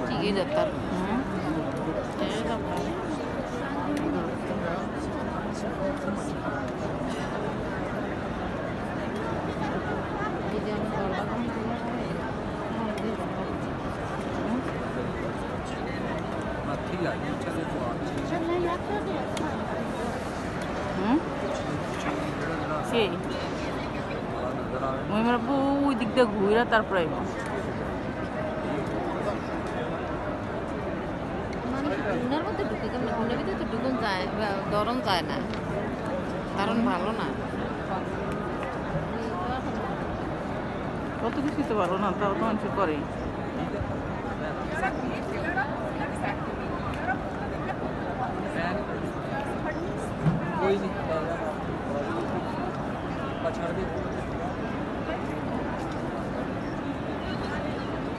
ঠিকই দরকার ওই দিক দিয়ে ঘুরে তারপরে গুনার মধ্যে ঢুকে কেমন গুনার ভিতরে তো ঢুকুন যায় ধরন যায় না কারণ ভালো না কত কিছু তো ভালো না তাও তো মানুষ করে कोई नहीं